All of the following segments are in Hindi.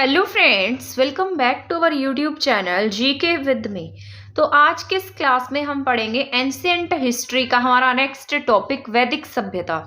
Hello friends, welcome back to our YouTube channel GK with me. तो आज के इस क्लास में हम पढ़ेंगे एंशिएंट हिस्ट्री का हमारा नेक्स्ट टॉपिक वैदिक सभ्यता।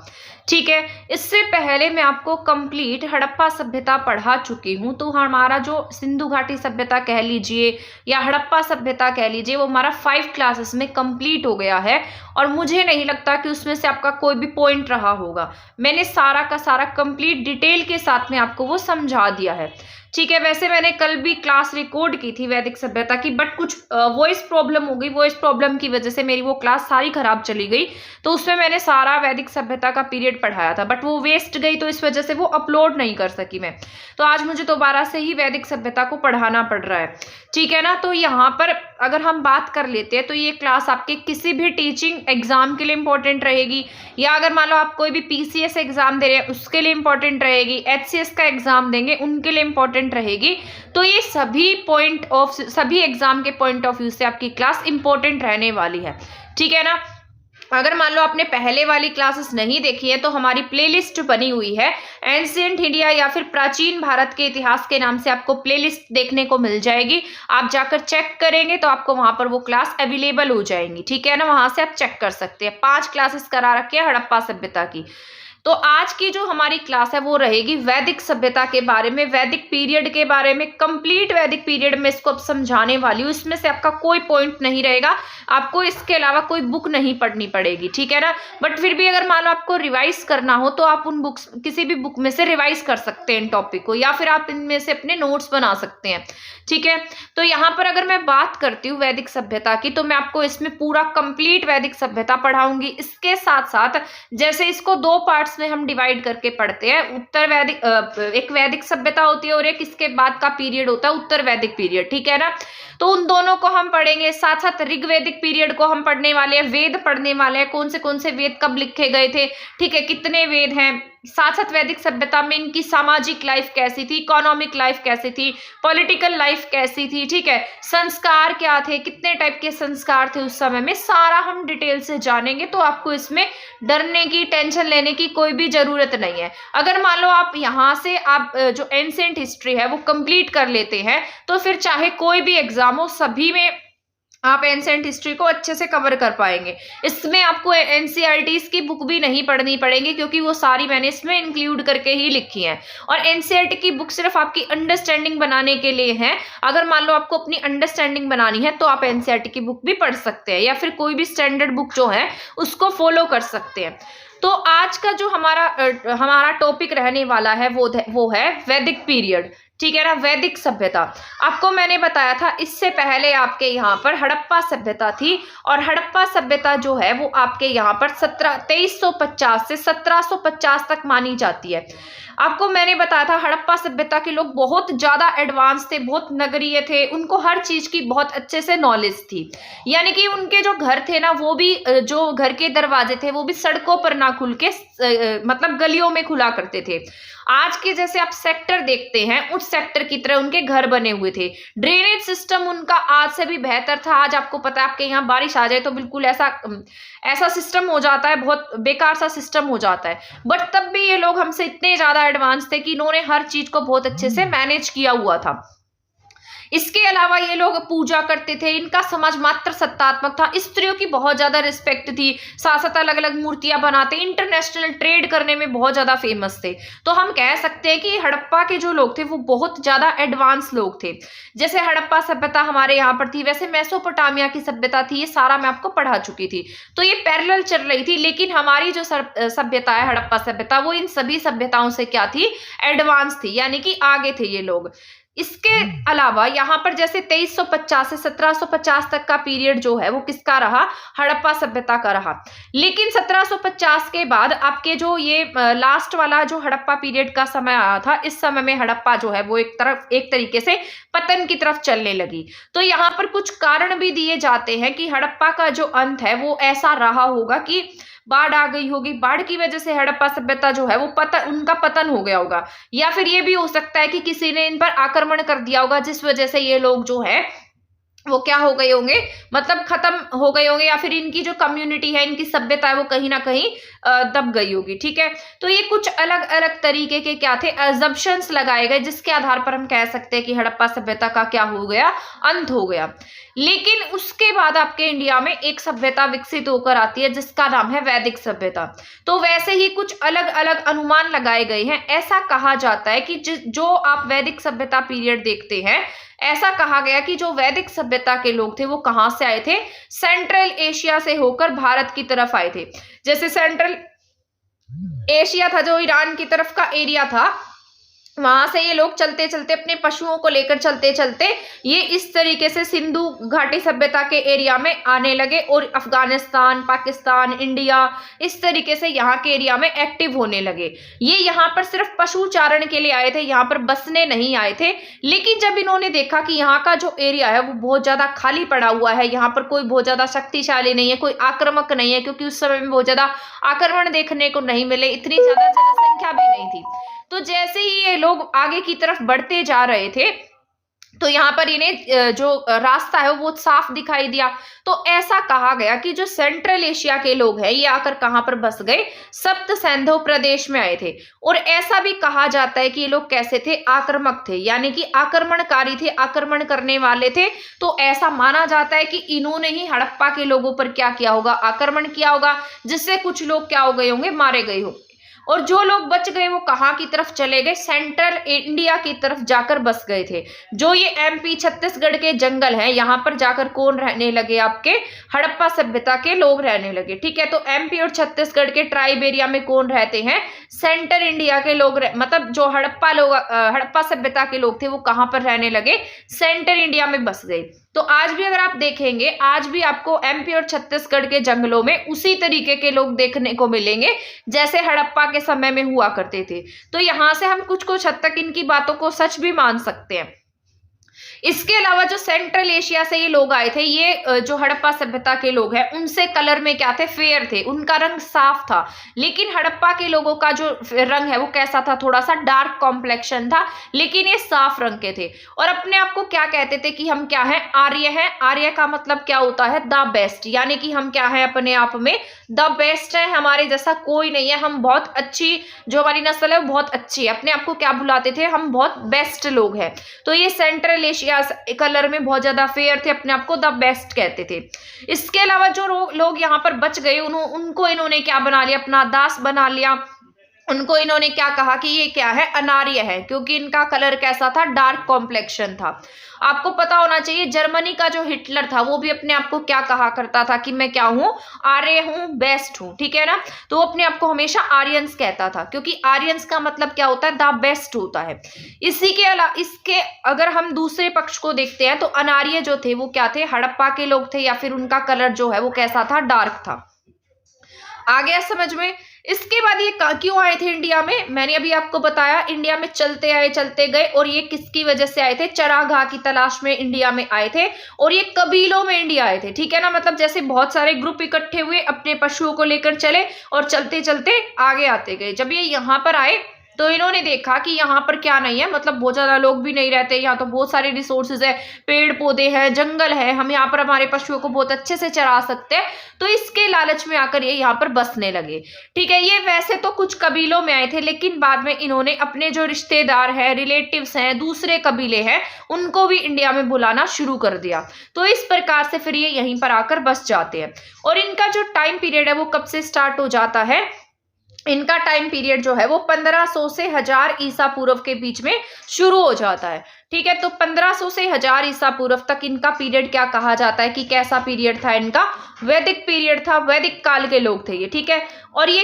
ठीक है, इससे पहले मैं आपको कंप्लीट हड़प्पा सभ्यता पढ़ा चुकी हूँ। तो हमारा जो सिंधु घाटी सभ्यता कह लीजिए या हड़प्पा सभ्यता कह लीजिए, वो हमारा 5 क्लासेस में कंप्लीट हो गया है और मुझे नहीं लगता कि उसमें से आपका कोई भी पॉइंट रहा होगा। मैंने सारा का सारा कंप्लीट डिटेल के साथ में आपको वो समझा दिया है। ठीक है, वैसे मैंने कल भी क्लास रिकॉर्ड की थी वैदिक सभ्यता की, बट कुछ वॉइस प्रॉब्लम हो गई। वॉइस प्रॉब्लम की वजह से मेरी वो क्लास सारी खराब चली गई। तो उसमें मैंने सारा वैदिक सभ्यता का पीरियड पढ़ाया था, बट वो वेस्ट गई, तो इस वजह से वो अपलोड नहीं कर सकी मैं। तो आज मुझे दोबारा से ही वैदिक सभ्यता को पढ़ाना पड़ रहा है। ठीक है ना। तो यहाँ पर अगर हम बात कर लेते हैं तो ये क्लास आपके किसी भी टीचिंग एग्जाम के लिए इंपॉर्टेंट रहेगी, या अगर मान लो आप कोई भी पीसीएस एग्जाम दे रहे हैं उसके लिए इंपॉर्टेंट रहेगी, एचसीएस का एग्जाम देंगे उनके लिए इंपॉर्टेंट रहेगी। तो ये सभी एग्जाम के पॉइंट ऑफ व्यू से आपकी क्लास इंपॉर्टेंट रहने वाली है। ठीक है ना। अगर मान लो आपने पहले वाली क्लासेस नहीं देखी है तो हमारी प्लेलिस्ट बनी हुई है एंशिएंट इंडिया या फिर प्राचीन भारत के इतिहास के नाम से, आपको प्लेलिस्ट देखने को मिल जाएगी। आप जाकर चेक करेंगे तो आपको वहां पर वो क्लास अवेलेबल हो जाएंगी। ठीक है ना, वहां से आप चेक कर सकते हैं। 5 क्लासेस करा रखी है हड़प्पा सभ्यता की। तो आज की जो हमारी क्लास है वो रहेगी वैदिक सभ्यता के बारे में, वैदिक पीरियड के बारे में। कंप्लीट वैदिक पीरियड में इसको अब समझाने वाली हूँ। इसमें से आपका कोई पॉइंट नहीं रहेगा, आपको इसके अलावा कोई बुक नहीं पढ़नी पड़ेगी। ठीक है ना। बट फिर भी अगर मान लो आपको रिवाइज करना हो तो आप उन बुक्स, किसी भी बुक में से रिवाइज कर सकते हैं इन टॉपिक को, या फिर आप इनमें से अपने नोट्स बना सकते हैं। ठीक है। तो यहाँ पर अगर मैं बात करती हूँ वैदिक सभ्यता की, तो मैं आपको इसमें पूरा कंप्लीट वैदिक सभ्यता पढ़ाऊंगी। इसके साथ साथ जैसे इसको 2 पार्ट्स में हम डिवाइड करके पढ़ते हैं, उत्तर वैदिक एक वैदिक सभ्यता होती है और एक इसके बाद का पीरियड होता है उत्तर वैदिक पीरियड। ठीक है ना। तो उन दोनों को हम पढ़ेंगे। साथ साथ ऋग्वैदिक पीरियड को हम पढ़ने वाले हैं, वेद पढ़ने वाले हैं, कौन से वेद कब लिखे गए थे, ठीक है, कितने वेद हैं। साथ साथ वैदिक सभ्यता में इनकी सामाजिक लाइफ कैसी थी, इकोनॉमिक लाइफ कैसी थी, पॉलिटिकल लाइफ कैसी थी, ठीक है, संस्कार क्या थे, कितने टाइप के संस्कार थे उस समय में, सारा हम डिटेल से जानेंगे। तो आपको इसमें डरने की, टेंशन लेने की कोई भी जरूरत नहीं है। अगर मान लो आप यहाँ से आप जो एंशिएंट हिस्ट्री है वो कंप्लीट कर लेते हैं तो फिर चाहे कोई भी एग्जाम हो, सभी में आप एंशिएंट हिस्ट्री को अच्छे से कवर कर पाएंगे। इसमें आपको एनसीईआरटीज की बुक भी नहीं पढ़नी पड़ेगी, क्योंकि वो सारी मैंने इसमें इंक्लूड करके ही लिखी है। और एनसीईआरटी की बुक सिर्फ आपकी अंडरस्टैंडिंग बनाने के लिए है। अगर मान लो आपको अपनी अंडरस्टैंडिंग बनानी है तो आप एनसीईआरटी की बुक भी पढ़ सकते हैं, या फिर कोई भी स्टैंडर्ड बुक जो है उसको फॉलो कर सकते हैं। तो आज का जो हमारा टॉपिक रहने वाला है वो है वैदिक पीरियड। ठीक है ना, वैदिक सभ्यता। आपको मैंने बताया था इससे पहले आपके यहाँ पर हड़प्पा सभ्यता थी, और हड़प्पा सभ्यता जो है वो आपके यहाँ पर 2350 से 1750 तक मानी जाती है। आपको मैंने बताया था हड़प्पा सभ्यता के लोग बहुत ज्यादा एडवांस थे, बहुत नगरीय थे, उनको हर चीज की बहुत अच्छे से नॉलेज थी। यानी कि उनके जो घर थे ना, वो भी जो घर के दरवाजे थे वो भी सड़कों पर ना खुल के मतलब गलियों में खुला करते थे। आज के जैसे आप सेक्टर देखते हैं उस सेक्टर की तरह उनके घर बने हुए थे। ड्रेनेज सिस्टम उनका आज से भी बेहतर था। आज आपको पता है आपके यहाँ बारिश आ जाए तो बिल्कुल ऐसा सिस्टम हो जाता है, बहुत बेकार सा सिस्टम हो जाता है। बट तब भी ये लोग हमसे इतने ज्यादा एडवांस थे कि इन्होंने हर चीज को बहुत अच्छे से मैनेज किया हुआ था। इसके अलावा ये लोग पूजा करते थे, इनका समाज मात्र सत्तात्मक था, स्त्रियों की बहुत ज्यादा रिस्पेक्ट थी, साथ साथ अलग अलग मूर्तियां बनाते, इंटरनेशनल ट्रेड करने में बहुत ज्यादा फेमस थे। तो हम कह सकते हैं कि हड़प्पा के जो लोग थे वो बहुत ज्यादा एडवांस लोग थे। जैसे हड़प्पा सभ्यता हमारे यहाँ पर थी, वैसे मेसोपोटामिया की सभ्यता थी, ये सारा मैं आपको पढ़ा चुकी थी। तो ये पैरेलल चल रही थी, लेकिन हमारी जो सभ्यता है हड़प्पा सभ्यता, वो इन सभी सभ्यताओं से क्या थी, एडवांस थी, यानी कि आगे थे ये लोग। इसके अलावा यहाँ पर जैसे 2350 से 1750 तक का पीरियड जो है वो किसका रहा, हड़प्पा सभ्यता का रहा। लेकिन 1750 के बाद आपके जो ये लास्ट वाला जो हड़प्पा पीरियड का समय आया था, इस समय में हड़प्पा जो है वो एक तरीके से पतन की तरफ चलने लगी। तो यहाँ पर कुछ कारण भी दिए जाते हैं कि हड़प्पा का जो अंत है वो ऐसा रहा होगा कि बाढ़ आ गई होगी, बाढ़ की वजह से हड़प्पा सभ्यता जो है वो उनका पतन हो गया होगा, या फिर ये भी हो सकता है कि किसी ने इन पर आक्रमण कर दिया होगा जिस वजह से ये लोग जो है वो क्या हो गए होंगे, मतलब खत्म हो गए होंगे, या फिर इनकी जो कम्युनिटी है, इनकी सभ्यता है, वो कहीं ना कहीं दब गई होगी। ठीक है, तो ये कुछ अलग अलग तरीके के क्या थे, अजम्पशंस लगाए गए, जिसके आधार पर हम कह सकते हैं कि हड़प्पा सभ्यता का क्या हो गया, अंत हो गया। लेकिन उसके बाद आपके इंडिया में एक सभ्यता विकसित होकर आती है जिसका नाम है वैदिक सभ्यता। तो वैसे ही कुछ अलग अलग अनुमान लगाए गए हैं। ऐसा कहा जाता है कि जो आप वैदिक सभ्यता पीरियड देखते हैं, ऐसा कहा गया कि जो वैदिक सभ्यता के लोग थे वो कहां से आए थे, सेंट्रल एशिया से होकर भारत की तरफ आए थे। जैसे सेंट्रल एशिया था, जो ईरान की तरफ का एरिया था, वहां से ये लोग चलते चलते अपने पशुओं को लेकर चलते चलते ये इस तरीके से सिंधु घाटी सभ्यता के एरिया में आने लगे, और अफगानिस्तान, पाकिस्तान, इंडिया, इस तरीके से यहाँ के एरिया में एक्टिव होने लगे। ये यहाँ पर सिर्फ पशु चारण के लिए आए थे, यहाँ पर बसने नहीं आए थे। लेकिन जब इन्होंने देखा कि यहाँ का जो एरिया है वो बहुत ज्यादा खाली पड़ा हुआ है, यहाँ पर कोई बहुत ज्यादा शक्तिशाली नहीं है, कोई आक्रामक नहीं है, क्योंकि उस समय में बहुत ज्यादा आक्रमण देखने को नहीं मिले, इतनी ज्यादा जनसंख्या भी नहीं थी। तो जैसे ही ये लोग आगे की तरफ बढ़ते जा रहे थे, तो यहाँ पर इन्हें जो रास्ता है वो साफ दिखाई दिया। तो ऐसा कहा गया कि जो सेंट्रल एशिया के लोग हैं ये आकर कहां पर बस गए, सप्त सिंधु प्रदेश में आए थे। और ऐसा भी कहा जाता है कि ये लोग कैसे थे, आक्रामक थे, यानी कि आक्रमणकारी थे, आक्रमण करने वाले थे। तो ऐसा माना जाता है कि इन्होंने ही हड़प्पा के लोगों पर क्या किया होगा, आक्रमण किया होगा, जिससे कुछ लोग क्या हो गए होंगे, मारे गए होंगे। और जो लोग बच गए वो कहाँ की तरफ चले गए, सेंट्रल इंडिया की तरफ जाकर बस गए थे। जो ये एमपी छत्तीसगढ़ के जंगल हैं, यहाँ पर जाकर कौन रहने लगे, आपके हड़प्पा सभ्यता के लोग रहने लगे। ठीक है, तो एमपी और छत्तीसगढ़ के ट्राइब एरिया में कौन रहते हैं, सेंट्रल इंडिया के लोग मतलब जो हड़प्पा सभ्यता के लोग थे वो कहाँ पर रहने लगे, सेंट्रल इंडिया में बस गए। तो आज भी अगर आप देखेंगे, आज भी आपको एमपी और छत्तीसगढ़ के जंगलों में उसी तरीके के लोग देखने को मिलेंगे जैसे हड़प्पा के समय में हुआ करते थे। तो यहां से हम कुछ कुछ हद तक इनकी बातों को सच भी मान सकते हैं। इसके अलावा जो सेंट्रल एशिया से ये लोग आए थे, ये जो हड़प्पा सभ्यता के लोग हैं, उनसे कलर में क्या थे, फेयर थे, उनका रंग साफ था। लेकिन हड़प्पा के लोगों का जो रंग है वो कैसा था, थोड़ा सा डार्क कॉम्प्लेक्शन था, लेकिन ये साफ रंग के थे। और अपने आप को क्या कहते थे कि हम क्या है, आर्य है। आर्य का मतलब क्या होता है, द बेस्ट, यानी कि हम क्या है, अपने आप में द बेस्ट है, हमारे जैसा कोई नहीं है, हम बहुत अच्छी, जो हमारी नस्ल है वो बहुत अच्छी है। अपने आप को क्या बुलाते थे, हम बहुत बेस्ट लोग हैं। तो ये सेंट्रल एशिया कलर में बहुत ज्यादा फेयर थे, अपने आप को द बेस्ट कहते थे। इसके अलावा जो लोग यहाँ पर बच गए, उनको इन्होंने क्या बना लिया, अपना दास बना लिया। उनको इन्होंने क्या कहा कि ये क्या है, अनार्य है, क्योंकि इनका कलर कैसा था, डार्क कॉम्प्लेक्शन था। आपको पता होना चाहिए, जर्मनी का जो हिटलर था वो भी अपने आप को क्या कहा करता था कि मैं क्या हूं, आर्य हूं, बेस्ट हूं। ठीक है ना, तो वो अपने आप को हमेशा आर्यंस कहता था, क्योंकि आर्यंस का मतलब क्या होता है, द बेस्ट होता है। इसी के अलावा इसके अगर हम दूसरे पक्ष को देखते हैं, तो अनार्य जो थे वो क्या थे, हड़प्पा के लोग थे, या फिर उनका कलर जो है वो कैसा था, डार्क था। आ गया समझ में। इसके बाद ये क्यों आए थे इंडिया में, मैंने अभी आपको बताया, इंडिया में चलते आए चलते गए। और ये किसकी वजह से आए थे, चरागाह की तलाश में इंडिया में आए थे, और ये कबीलों में इंडिया आए थे। ठीक है ना, मतलब जैसे बहुत सारे ग्रुप इकट्ठे हुए, अपने पशुओं को लेकर चले और चलते चलते आगे आते गए। जब ये यहाँ पर आए तो इन्होंने देखा कि यहाँ पर क्या नहीं है, मतलब बहुत ज्यादा लोग भी नहीं रहते, यहाँ तो बहुत सारे रिसोर्सेज है, पेड़ पौधे हैं, जंगल है, हम यहाँ पर हमारे पशुओं को बहुत अच्छे से चरा सकते हैं। तो इसके लालच में आकर ये यहाँ पर बसने लगे। ठीक है, ये वैसे तो कुछ कबीलों में आए थे, लेकिन बाद में इन्होंने अपने जो रिश्तेदार है, रिलेटिव्स हैं, दूसरे कबीले हैं, उनको भी इंडिया में बुलाना शुरू कर दिया। तो इस प्रकार से फिर ये यहीं पर आकर बस जाते हैं। और इनका जो टाइम पीरियड है वो कब से स्टार्ट हो जाता है, इनका टाइम पीरियड जो है वो 1500 से 1000 ईसा पूर्व के बीच में शुरू हो जाता है। ठीक है, तो 1500 से 1000 ईसा पूर्व तक इनका पीरियड क्या कहा जाता है कि कैसा पीरियड था, इनका वैदिक पीरियड था, वैदिक काल के लोग थे ये। ठीक है, और ये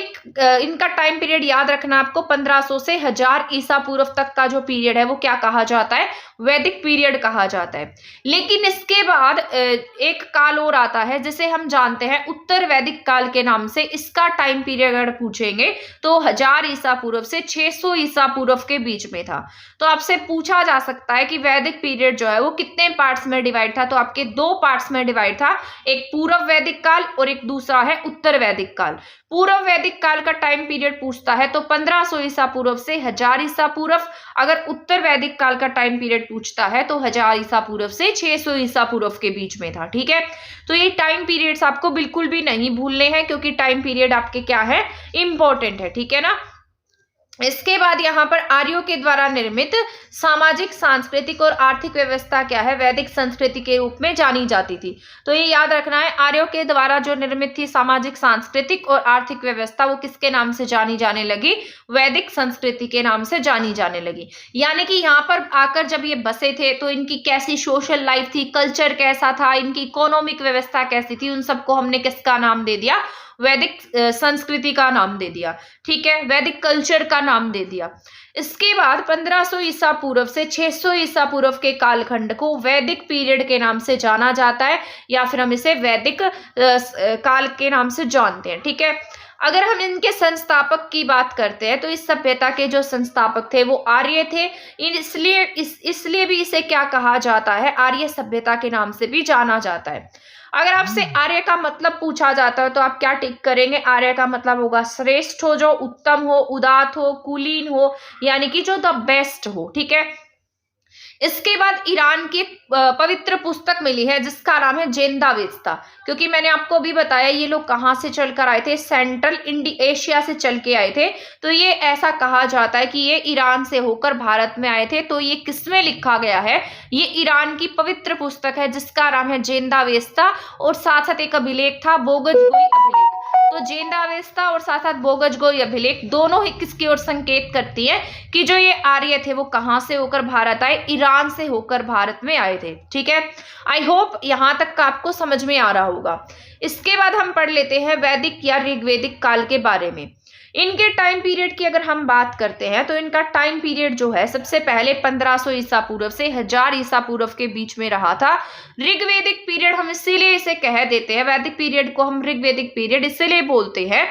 इनका टाइम पीरियड याद रखना आपको, 1500 से 1000 ईसा पूर्व तक का जो पीरियड है वो क्या कहा जाता है, वैदिक पीरियड कहा जाता है। लेकिन इसके बाद एक काल और आता है जिसे हम जानते हैं उत्तर वैदिक काल के नाम से। इसका टाइम पीरियड अगर पूछेंगे तो 1000 ईसा पूर्व से 600 ईसा पूर्व के बीच में था। तो आपसे पूछा जा सकता है है कि वैदिक पीरियड जो है वो कितने पार्ट्स में डिवाइड था, तो आपके 2 पार्ट्स में डिवाइड था, एक पूर्व वैदिक काल और एक दूसरा है उत्तर वैदिक काल। पूर्व वैदिक काल का टाइम पीरियड पूछता है तो 1500 ईसा पूर्व से 1000 ईसा पूर्व। अगर उत्तर वैदिक काल का टाइम पीरियड पूछता है तो 1000 ईसा पूर्व से 600 ईसा पूर्व के बीच में था। ठीक है, तो ये टाइम पीरियड्स आपको बिल्कुल भी नहीं भूलने हैं, क्योंकि टाइम पीरियड आपके क्या है, इंपॉर्टेंट है। ठीक है ना। इसके बाद यहाँ पर आर्यों के द्वारा निर्मित सामाजिक, सांस्कृतिक और आर्थिक व्यवस्था क्या है, वैदिक संस्कृति के रूप में जानी जाती थी। तो ये याद रखना है, आर्यों के द्वारा जो निर्मित थी सामाजिक, सांस्कृतिक और आर्थिक व्यवस्था, वो किसके नाम से जानी जाने लगी, वैदिक संस्कृति के नाम से जानी जाने लगी। यानी कि यहाँ पर आकर जब ये बसे थे तो इनकी कैसी सोशल लाइफ थी, कल्चर कैसा था, इनकी इकोनॉमिक व्यवस्था कैसी थी, उन सबको हमने किसका नाम दे दिया, वैदिक संस्कृति का नाम दे दिया। ठीक है, वैदिक कल्चर का नाम दे दिया। इसके बाद 1500 ईसा पूर्व से 600 ईसा पूर्व के कालखंड को वैदिक पीरियड के नाम से जाना जाता है, या फिर हम इसे वैदिक काल के नाम से जानते हैं। ठीक है, अगर हम इनके संस्थापक की बात करते हैं तो इस सभ्यता के जो संस्थापक थे वो आर्य थे, इसलिए भी इसे क्या कहा जाता है, आर्य सभ्यता के नाम से भी जाना जाता है। अगर आपसे आर्य का मतलब पूछा जाता है तो आप क्या टिक करेंगे, आर्य का मतलब होगा श्रेष्ठ हो, जो उत्तम हो, उदात हो, कुलीन हो, यानी कि जो द बेस्ट हो। ठीक है, इसके बाद ईरान की पवित्र पुस्तक मिली है जिसका नाम है जेंदावेस्ता, क्योंकि मैंने आपको अभी बताया ये लोग कहाँ से चलकर आए थे, सेंट्रल एशिया से चल के आए थे। तो ये ऐसा कहा जाता है कि ये ईरान से होकर भारत में आए थे। तो ये किसमें लिखा गया है, ये ईरान की पवित्र पुस्तक है जिसका नाम है जेंदावेस्ता, और साथ साथ एक अभिलेख था, बोगजगोई अभिलेख। तो जेंदावेस्ता और साथ साथ बोगजगोई अभिलेख दोनों ही किसकी ओर संकेत करती है कि जो ये आर्य थे वो कहां से होकर भारत आए, ईरान से होकर भारत में आए थे। ठीक है, आई होप यहां तक का आपको समझ में आ रहा होगा। इसके बाद हम पढ़ लेते हैं वैदिक या ऋग्वैदिक काल के बारे में। इनके टाइम पीरियड की अगर हम बात करते हैं तो इनका टाइम पीरियड जो है सबसे पहले 1500 ईसा पूर्व से 1000 ईसा पूर्व के बीच में रहा था। ऋग्वैदिक पीरियड हम इसीलिए इसे कह देते हैं, वैदिक पीरियड को हम ऋग्वैदिक पीरियड इसीलिए बोलते हैं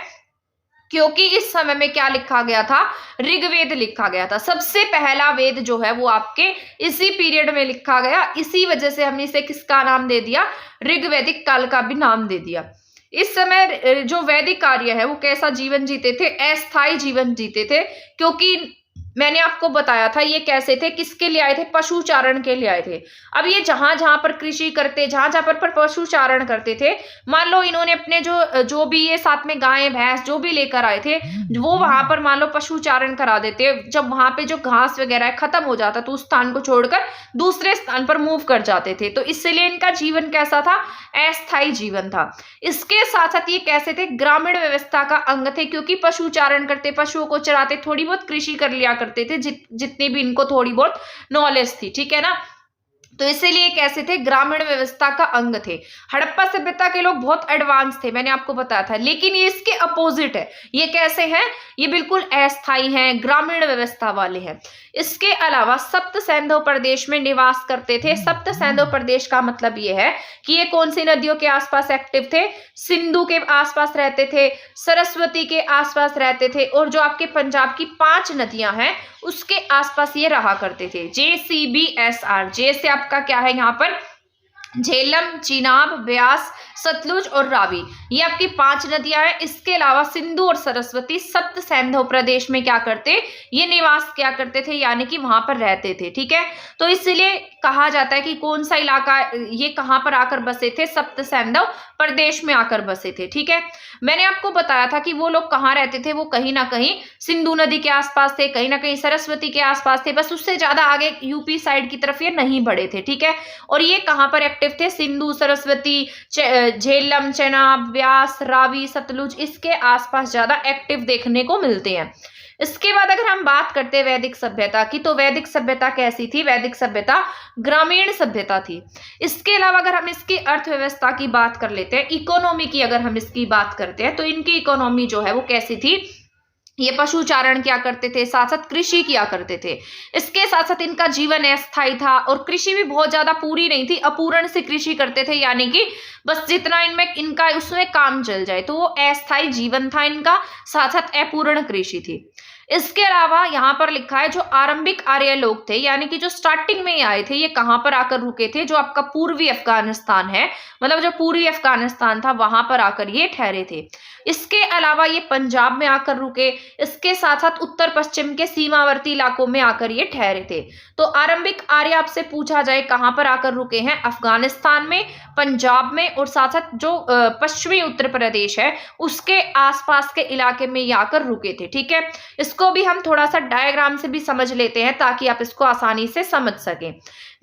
क्योंकि इस समय में क्या लिखा गया था, ऋग्वेद लिखा गया था। सबसे पहला वेद जो है वो आपके इसी पीरियड में लिखा गया, इसी वजह से हमने इसे किसका नाम दे दिया, ऋग्वैदिक काल का भी नाम दे दिया। इस समय जो वैदिक आर्य है वो कैसा जीवन जीते थे, अस्थायी जीवन जीते थे, क्योंकि मैंने आपको बताया था ये कैसे थे, किसके लिए आए थे, पशुचारण के लिए आए थे। अब ये जहां जहां पर कृषि करते, जहां जहां पर पशुचारण करते थे, मान लो इन्होंने अपने जो भी ये साथ में गायें भैंस जो भी लेकर आए थे वो वहां पर मान लो पशुचारण करा देते, जब वहां पे जो घास वगैरह खत्म हो जाता तो उस स्थान को छोड़कर दूसरे स्थान पर मूव कर जाते थे। तो इसलिए इनका जीवन कैसा था, अस्थायी जीवन था। इसके साथ साथ ये कैसे थे, ग्रामीण व्यवस्था का अंग थे, क्योंकि पशुचारण करते, पशुओं को चराते, थोड़ी बहुत कृषि कर लिया करते थे, जितनी भी इनको थोड़ी बहुत नॉलेज थी। ठीक है ना, तो इसीलिए कैसे थे, ग्रामीण व्यवस्था का अंग थे। हड़प्पा सभ्यता के लोग बहुत एडवांस थे, मैंने आपको बताया था, लेकिन ये इसके अपोजिट है। ये कैसे हैं, ये बिल्कुल अस्थायी हैं, ग्रामीण व्यवस्था वाले हैं। इसके अलावा सप्त सैंधव प्रदेश में निवास करते थे। सप्त सैंधव प्रदेश का मतलब ये है कि ये कौन सी नदियों के आसपास एक्टिव थे, सिंधु के आसपास रहते थे, सरस्वती के आसपास रहते थे, और जो आपके पंजाब की 5 नदियां हैं उसके आसपास ये रहा करते थे। JCBSR, जे से आपका क्या है यहाँ पर, झेलम, चिनाब, ब्यास, सतलुज और रावी, ये आपकी 5 नदियां हैं। इसके अलावा सिंधु और सरस्वती सप्त सैंधव प्रदेश में क्या करते, ये निवास क्या करते थे, यानी कि वहां पर रहते थे। ठीक है, तो इसलिए कहा जाता है कि कौन सा इलाका, ये कहां पर आकर बसे थे, सप्त सैंधव प्रदेश में आकर बसे थे। ठीक है, मैंने आपको बताया था कि वो लोग कहाँ रहते थे, वो कहीं ना कहीं सिंधु नदी के आसपास थे, कहीं ना कहीं सरस्वती के आसपास थे, बस उससे ज्यादा आगे यूपी साइड की तरफ ये नहीं बढ़े थे। ठीक है, और ये कहाँ पर एक्टिव थे, सिंधु, सरस्वती, झेलम, चेनाब, व्यास, रावी, सतलुज, इसके आसपास ज्यादा एक्टिव देखने को मिलते हैं। इसके बाद अगर हम बात करते हैं वैदिक सभ्यता की, तो वैदिक सभ्यता कैसी थी, वैदिक सभ्यता ग्रामीण सभ्यता थी। इसके अलावा अगर हम इसकी अर्थव्यवस्था की बात कर लेते हैं, इकोनॉमी की अगर हम इसकी बात करते हैं, तो इनकी इकोनॉमी जो है वो कैसी थी, ये पशुचारण क्या करते थे, साथ साथ कृषि किया करते थे। इसके साथ साथ इनका जीवन अस्थायी था, और कृषि भी बहुत ज्यादा पूरी नहीं थी, अपूर्ण से कृषि करते थे, यानी कि बस जितना इनमें इनका उसमें काम चल जाए, तो वो अस्थायी जीवन था इनका, साथ साथ अपूर्ण कृषि थी। इसके अलावा यहाँ पर लिखा है जो आरंभिक आर्य लोग थे, यानी कि जो स्टार्टिंग में आए थे, ये कहाँ पर आकर रुके थे? जो आपका पूर्वी अफगानिस्तान है, मतलब जो पूर्वी अफगानिस्तान था वहां पर आकर ये ठहरे थे। इसके अलावा ये पंजाब में आकर रुके, इसके साथ साथ उत्तर पश्चिम के सीमावर्ती इलाकों में आकर ये ठहरे थे। तो आरंभिक आर्य आपसे पूछा जाए कहां पर आकर रुके हैं? अफगानिस्तान में, पंजाब में, और साथ साथ जो पश्चिमी उत्तर प्रदेश है उसके आसपास के इलाके में ये आकर रुके थे। ठीक है, इसको भी हम थोड़ा सा डायग्राम से भी समझ लेते हैं ताकि आप इसको आसानी से समझ सकें।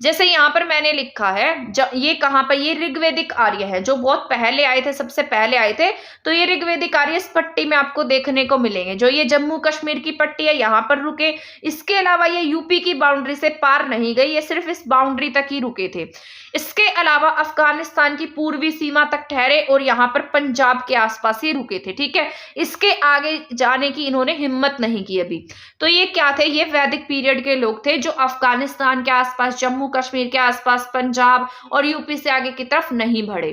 जैसे यहाँ पर मैंने लिखा है, ये कहाँ पर? ये ऋग्वेदिक आर्य है, जो बहुत पहले आए थे, सबसे पहले आए थे। तो ये ऋग्वेदिक आर्य इस पट्टी में आपको देखने को मिलेंगे। जो ये जम्मू कश्मीर की पट्टी है यहाँ पर रुके। इसके अलावा ये यूपी की बाउंड्री से पार नहीं गई, ये सिर्फ इस बाउंड्री तक ही रुके थे। इसके अलावा अफगानिस्तान की पूर्वी सीमा तक ठहरे और यहाँ पर पंजाब के आसपास ही रुके थे। ठीक है, इसके आगे जाने की इन्होंने हिम्मत नहीं की अभी। तो ये क्या थे? ये वैदिक पीरियड के लोग थे जो अफगानिस्तान के आसपास, जम्मू कश्मीर के आसपास, पंजाब और यूपी से आगे की तरफ नहीं बढ़े।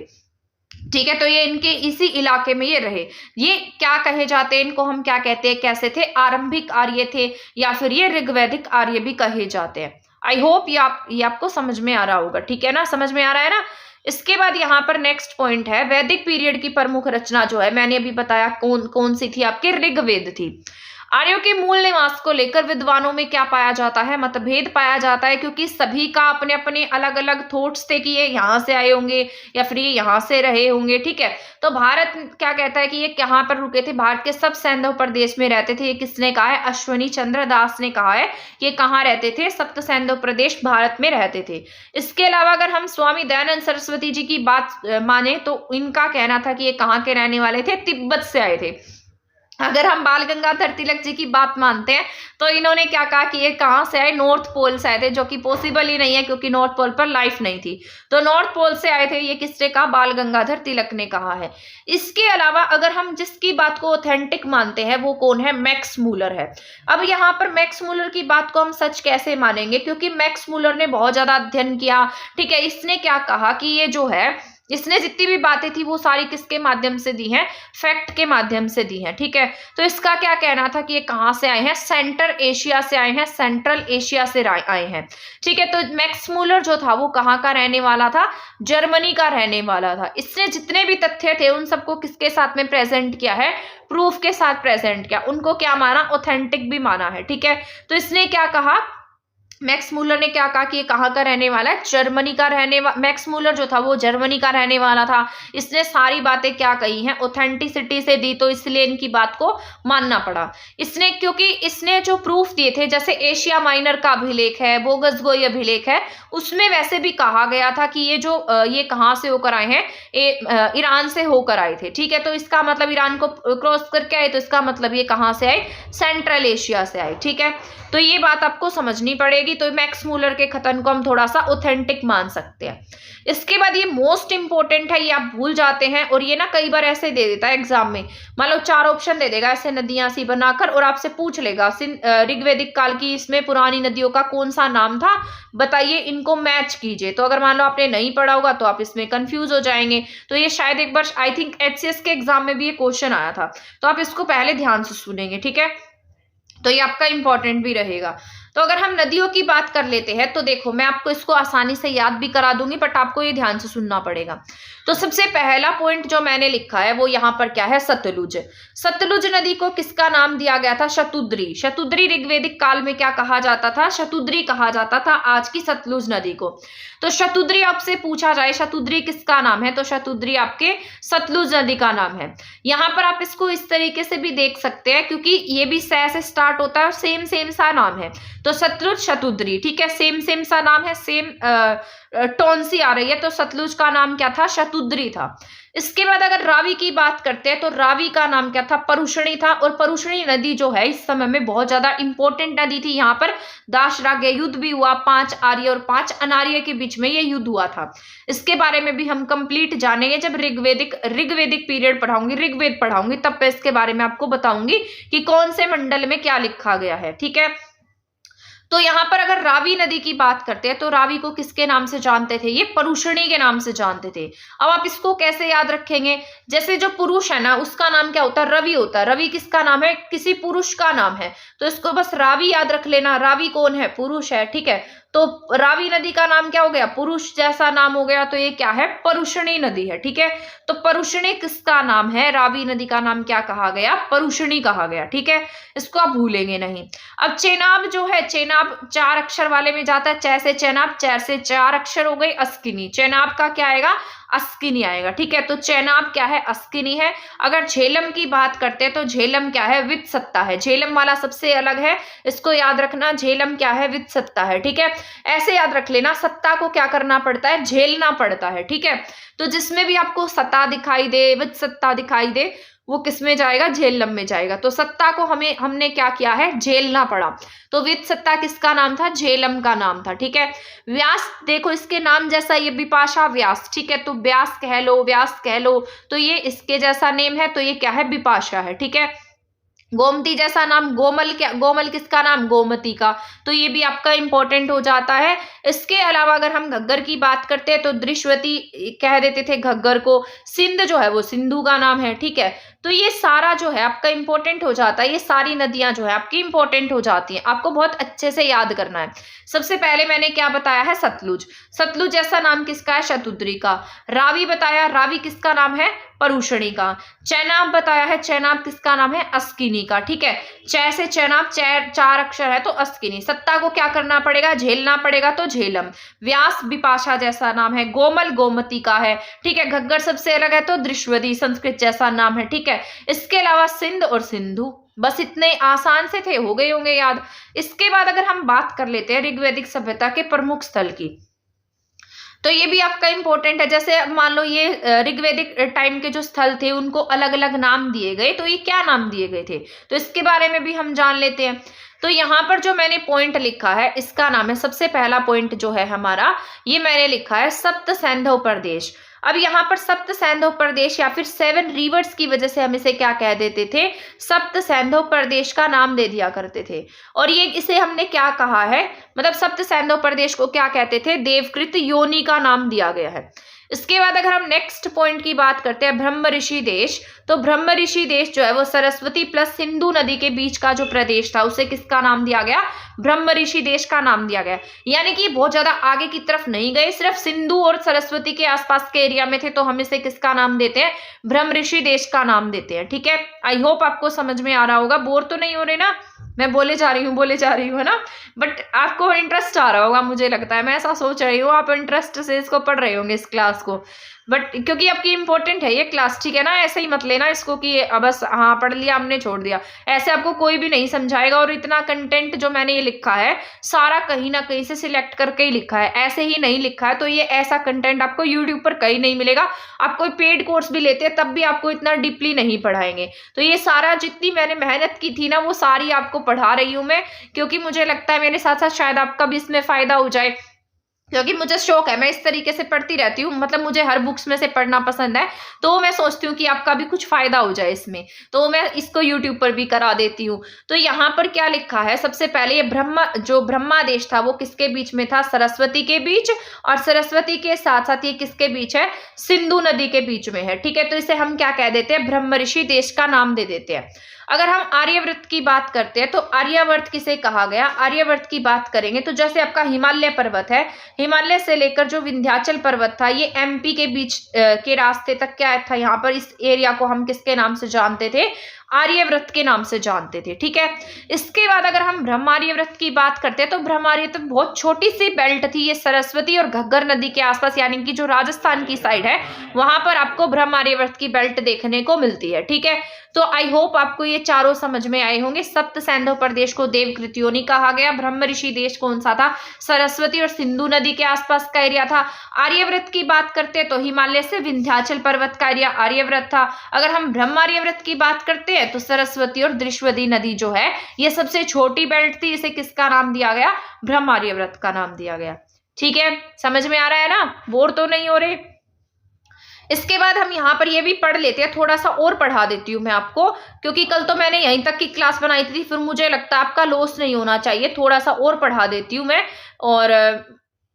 ठीक है, तो ये इनके इसी इलाके में ये रहे। ये क्या कहे जाते हैं? इनको हम क्या कहते हैं? कैसे थे? आरंभिक आर्य थे, या फिर ये ऋग्वैदिक आर्य भी कहे जाते हैं। आई होप ये आपको समझ में आ रहा होगा। ठीक है ना, समझ में आ रहा है ना। इसके बाद यहाँ पर नेक्स्ट पॉइंट है, वैदिक पीरियड की प्रमुख रचना जो है, मैंने अभी बताया कौन कौन सी थी आपके? ऋग्वेद थी। आर्यों के मूल निवास को लेकर विद्वानों में क्या पाया जाता है? मतभेद पाया जाता है, क्योंकि सभी का अपने अपने अलग अलग थॉट्स थे कि ये यहाँ से आए होंगे या फिर ये यहाँ से रहे होंगे। ठीक है, तो भारत क्या कहता है कि ये कहाँ पर रुके थे? भारत के सब सैंधव प्रदेश में रहते थे। ये किसने कहा है? अश्विनी चंद्र दास ने कहा है कि ये कहाँ रहते थे? सप्त सैंधव प्रदेश भारत में रहते थे। इसके अलावा अगर हम स्वामी दयानंद सरस्वती जी की बात माने तो इनका कहना था कि ये कहाँ के रहने वाले थे? तिब्बत से आए थे। अगर हम बाल गंगाधर तिलक जी की बात मानते हैं तो इन्होंने क्या कहा कि ये कहाँ से आए? नॉर्थ पोल से आए थे, जो कि पॉसिबल ही नहीं है क्योंकि नॉर्थ पोल पर लाइफ नहीं थी। तो नॉर्थ पोल से आए थे, ये किसने कहा? बाल गंगाधर तिलक ने कहा है। इसके अलावा अगर हम जिसकी बात को ऑथेंटिक मानते हैं वो कौन है? मैक्स मूलर है। अब यहाँ पर मैक्स मूलर की बात को हम सच कैसे मानेंगे? क्योंकि मैक्स मूलर ने बहुत ज्यादा अध्ययन किया। ठीक है, इसने क्या कहा कि ये जो है, इसने जितनी भी बातें थी वो सारी किसके माध्यम से दी हैं? फैक्ट के माध्यम से दी हैं। ठीक है, तो इसका क्या कहना था कि ये कहाँ से आए हैं? सेंट्रल एशिया से आए हैं, सेंट्रल एशिया से आए हैं। ठीक है, तो मैक्स मूलर जो था वो कहाँ का रहने वाला था? जर्मनी का रहने वाला था। इसने जितने भी तथ्य थे उन सबको किसके साथ में प्रेजेंट किया है? प्रूफ के साथ प्रेजेंट किया। उनको क्या माना? ऑथेंटिक भी माना है। ठीक है, तो इसने क्या कहा? मैक्स मूलर ने क्या कहा कि ये कहाँ का रहने वाला है? जर्मनी का मैक्स मूलर जो था वो जर्मनी का रहने वाला था। इसने सारी बातें क्या कही हैं? ऑथेंटिसिटी से दी, तो इसलिए इनकी बात को मानना पड़ा इसने, क्योंकि इसने जो प्रूफ दिए थे, जैसे एशिया माइनर का अभिलेख है, बोगसगोई अभिलेख है, उसमें वैसे भी कहा गया था कि ये कहाँ से होकर आए हैं? ईरान से होकर आए थे। ठीक है, तो इसका मतलब ईरान को क्रॉस करके आए, तो इसका मतलब ये कहाँ से आए? सेंट्रल एशिया से आए। ठीक है, तो ये बात आपको समझनी पड़ेगी। तो मैक्स मूलर के कथन को हम थोड़ा सा ऑथेंटिक मान सकते हैं। इसके बाद ये मोस्ट इंपोर्टेंट है, ये आप भूल जाते हैं, और ये ना कई बार ऐसे दे देता है एग्जाम में, मान लो 4 ऑप्शन दे देगा ऐसे नदियां सी बनाकर और आपसे पूछ लेगा ऋग्वैदिक काल की इसमें पुरानी नदियों का कौन सा नाम था, बताइए, इनको मैच कीजिए। तो अगर मान लो आपने नहीं पढ़ा होगा तो आप इसमें कंफ्यूज हो जाएंगे। तो ये शायद एक बार आई थिंक HCS के एग्जाम में भी ये क्वेश्चन आया था, तो आप इसको पहले ध्यान से सुनेंगे। ठीक है, तो ये आपका इंपॉर्टेंट भी रहेगा। तो अगर हम नदियों की बात कर लेते हैं तो देखो, मैं आपको इसको आसानी से याद भी करा दूंगी, बट आपको ये ध्यान से सुनना पड़ेगा। तो सबसे पहला पॉइंट जो मैंने लिखा है वो यहाँ पर क्या है? सतलुज। सतलुज नदी को किसका नाम दिया गया था? शतुद्री। शतुद्री ऋग्वैदिक काल में क्या कहा जाता था? शतुद्री कहा जाता था आज की सतलुज नदी को। तो शतुद्री आपसे पूछा जाए शतुद्री किसका नाम है, तो शतुद्री आपके सतलुज नदी का नाम है। यहाँ पर आप इसको इस तरीके से भी देख सकते हैं, क्योंकि ये भी से स्टार्ट होता है और सेम सा नाम है। तो सतलुज शतुद्री, ठीक है, सेम सा नाम है, सेम टोन सी आ रही है। तो सतलुज का नाम क्या था? शतुद्री था। इसके बाद अगर रावी की बात करते हैं तो रावी का नाम क्या था? परुषणी था। और परुषणी नदी जो है इस समय में बहुत ज्यादा इंपॉर्टेंट नदी थी। यहाँ पर दाशराग्य युद्ध भी हुआ, 5 आर्य और 5 अनार्य के बीच में ये युद्ध हुआ था। इसके बारे में भी हम कंप्लीट जानेंगे जब ऋग्वेदिक पीरियड पढ़ाऊंगी, ऋग्वेद पढ़ाऊंगी, तब पे इसके बारे में आपको बताऊंगी कि कौन से मंडल में क्या लिखा गया है। ठीक है, तो यहाँ पर अगर रावी नदी की बात करते हैं तो रावी को किसके नाम से जानते थे, ये परुषणी के नाम से जानते थे। अब आप इसको कैसे याद रखेंगे, जैसे जो पुरुष है ना उसका नाम क्या होता है, रवि होता है। रवि किसका नाम है, किसी पुरुष का नाम है, तो इसको बस रावी याद रख लेना। रावी कौन है, पुरुष है, ठीक है। तो रावी नदी का नाम क्या हो गया, पुरुष जैसा नाम हो गया, तो ये क्या है, परुषणी नदी है, ठीक है। तो परुषणी किसका नाम है, रावी नदी का नाम क्या कहा गया, परुषणी कहा गया, ठीक है। इसको आप भूलेंगे नहीं। अब चेनाब जो है, चेनाब 4 अक्षर वाले में जाता है, च से चेनाब, 4 से 4 अक्षर हो गई, अस्किनी। चेनाब का क्या आएगा, अस्किनी आएगा, ठीक है। तो चेनाब क्या है, अस्किनी है। अगर झेलम की बात करते हैं तो झेलम क्या है, वित्सत्ता है। झेलम वाला सबसे अलग है, इसको याद रखना। झेलम क्या है, वित्सत्ता है, ठीक है। ऐसे याद रख लेना, सत्ता को क्या करना पड़ता है, झेलना पड़ता है, ठीक है। तो जिसमें भी आपको सत्ता दिखाई दे, वित्सत्ता दिखाई दे, वो किस में जाएगा, झेलम में जाएगा। तो सत्ता को हमने क्या किया है, झेलना पड़ा। तो वित्सत्ता किसका नाम था, झेलम का नाम था, ठीक है। व्यास देखो इसके नाम जैसा, ये बिपाशा व्यास, ठीक है। तो व्यास कह लो, व्यास कह लो, तो ये इसके जैसा नेम है, तो ये क्या है, बिपाशा है, ठीक है। गोमती जैसा नाम, गोमल क्या, गोमल किसका नाम, गोमती का, तो ये भी आपका इंपॉर्टेंट हो जाता है। इसके अलावा अगर हम घग्गर की बात करते हैं तो दृश्यवती कह देते थे घग्गर को। सिंध जो है वो सिंधु का नाम है, ठीक है। तो ये सारा जो है आपका इंपॉर्टेंट हो जाता है, ये सारी नदियां जो है आपकी इंपॉर्टेंट हो जाती हैं, आपको बहुत अच्छे से याद करना है। सबसे पहले मैंने क्या बताया है, सतलुज। सतलुज जैसा नाम किसका है, शतुद्री का। रावी बताया, रावी किसका नाम है, परुषणी का। चेनाब बताया है, चेनाब किसका नाम है, अस्किनी का, ठीक है। च से चेनाब 4 अक्षर है तो अस्किनी। सत्ता को क्या करना पड़ेगा, झेलना पड़ेगा, तो झेलम। व्यास बिपाशा जैसा नाम है, गोमल गोमती का है, ठीक है। घग्गर सबसे अलग है तो दृश्यवती संस्कृत जैसा नाम है, ठीक है। इसके अलावा सिंध और सिंधु, बस इतने आसान से थे, हो गए होंगे याद। इसके बाद अगर हम बात कर लेते हैं ऋग्वैदिक सभ्यता के प्रमुख स्थल की, तो ये भी आपका इंपॉर्टेंट है। जैसे मान लो ये ऋग्वैदिक टाइम के जो स्थल थे उनको अलग अलग नाम दिए गए, तो ये क्या नाम दिए गए थे, तो इसके बारे में भी हम जान लेते हैं। तो यहाँ पर जो मैंने पॉइंट लिखा है इसका नाम है, सबसे पहला पॉइंट जो है हमारा, ये मैंने लिखा है सप्त सैंधव प्रदेश। अब यहाँ पर सप्त सैंधव प्रदेश या फिर 7 रिवर्स की वजह से हम इसे क्या कह देते थे, सप्त सैंधव प्रदेश का नाम दे दिया करते थे। और ये इसे हमने क्या कहा है, मतलब सप्त सैंधव प्रदेश को क्या कहते थे, देवकृत योनि का नाम दिया गया है। इसके बाद अगर हम नेक्स्ट पॉइंट की बात करते हैं, ब्रह्म ऋषि देश, तो ब्रह्म ऋषि देश जो है वो सरस्वती प्लस सिंधु नदी के बीच का जो प्रदेश था उसे किसका नाम दिया गया, ब्रह्म ऋषि देश का नाम दिया गया। यानी कि बहुत ज्यादा आगे की तरफ नहीं गए, सिर्फ सिंधु और सरस्वती के आसपास के एरिया में थे, तो हम इसे किसका नाम देते हैं, ब्रह्म ऋषि देश का नाम देते हैं, ठीक है। आई होप आपको समझ में आ रहा होगा, बोर तो नहीं हो रहे ना, मैं बोले जा रही हूँ है ना, बट आपको इंटरेस्ट आ रहा होगा, मुझे लगता है, मैं ऐसा सोच रही हूँ, आप इंटरेस्ट से इसको पढ़ रहे होंगे इस क्लास को, बट क्योंकि आपकी इंपॉर्टेंट है ये क्लास, ठीक है ना। ऐसे ही मत लेना इसको कि बस हाँ पढ़ लिया हमने छोड़ दिया, ऐसे आपको कोई भी नहीं समझाएगा। और इतना कंटेंट जो मैंने ये लिखा है सारा कहीं ना कहीं से सिलेक्ट करके ही लिखा है, ऐसे ही नहीं लिखा है। तो ये ऐसा कंटेंट आपको यूट्यूब पर कहीं नहीं मिलेगा, आप कोई पेड कोर्स भी लेते हैं तब भी आपको इतना डीपली नहीं पढ़ाएंगे। तो ये सारा जितनी मैंने मेहनत की थी ना वो सारी आपको पढ़ा रही हूँ मैं, क्योंकि मुझे लगता है मेरे साथ साथ शायद आपका भी इसमें फायदा हो जाए, क्योंकि मुझे शौक है, मैं इस तरीके से पढ़ती रहती हूँ, मतलब मुझे हर बुक्स में से पढ़ना पसंद है, तो मैं सोचती हूँ कि आपका भी कुछ फायदा हो जाए इसमें, तो मैं इसको यूट्यूब पर भी करा देती हूँ। तो यहाँ पर क्या लिखा है, सबसे पहले ये ब्रह्मा देश था वो किसके बीच में था, सरस्वती के बीच, और सरस्वती के साथ साथ ये किसके बीच है, सिंधु नदी के बीच में है, ठीक है। तो इसे हम क्या कह देते हैं, ब्रह्म ऋषि देश का नाम दे देते हैं। अगर हम आर्यव्रत की बात करते हैं तो आर्यवर्त किसे कहा गया, आर्यवर्त की बात करेंगे तो जैसे आपका हिमालय पर्वत है, हिमालय से लेकर जो विंध्याचल पर्वत था ये एमपी के बीच के रास्ते तक क्या था, यहाँ पर इस एरिया को हम किसके नाम से जानते थे, आर्यव्रत के नाम से जानते थे, ठीक है। इसके बाद अगर हम ब्रह्मार्यव्रत की बात करते हैं तो ब्रह्मार्यव्रत बहुत छोटी सी बेल्ट थी, ये सरस्वती और घग्गर नदी के आसपास, यानी कि जो राजस्थान की साइड है वहां पर आपको ब्रह्मार्यव्रत की बेल्ट देखने को मिलती है, ठीक है। तो आई होप आपको ये चारों समझ में आए होंगे। सप्त सैंधव प्रदेश को देवकृत योनि कहा गया, ब्रह्म ऋषि देश कौन सा था, सरस्वती और सिंधु नदी के आसपास का एरिया था। आर्यव्रत की बात करते हैं तो हिमालय से विंध्याचल पर्वत का एरिया आर्यव्रत था। अगर हम ब्रह्मार्यव्रत की बात करते हैं तो सरस्वती और दृश्यवती नदी जो है ये सबसे छोटी बेल्ट थी, इसे किसका नाम दिया गया, ब्रह्मार्यव्रत का नाम दिया गया, ठीक है। समझ में आ रहा है ना, बोर तो नहीं हो रहे। इसके बाद हम यहाँ पर ये भी पढ़ लेते हैं, थोड़ा सा और पढ़ा देती हूँ मैं आपको, क्योंकि कल तो मैंने यहीं तक की क्लास बनाई थी, फिर मुझे लगता है आपका लॉस नहीं होना चाहिए, थोड़ा सा और पढ़ा देती हूँ मैं, और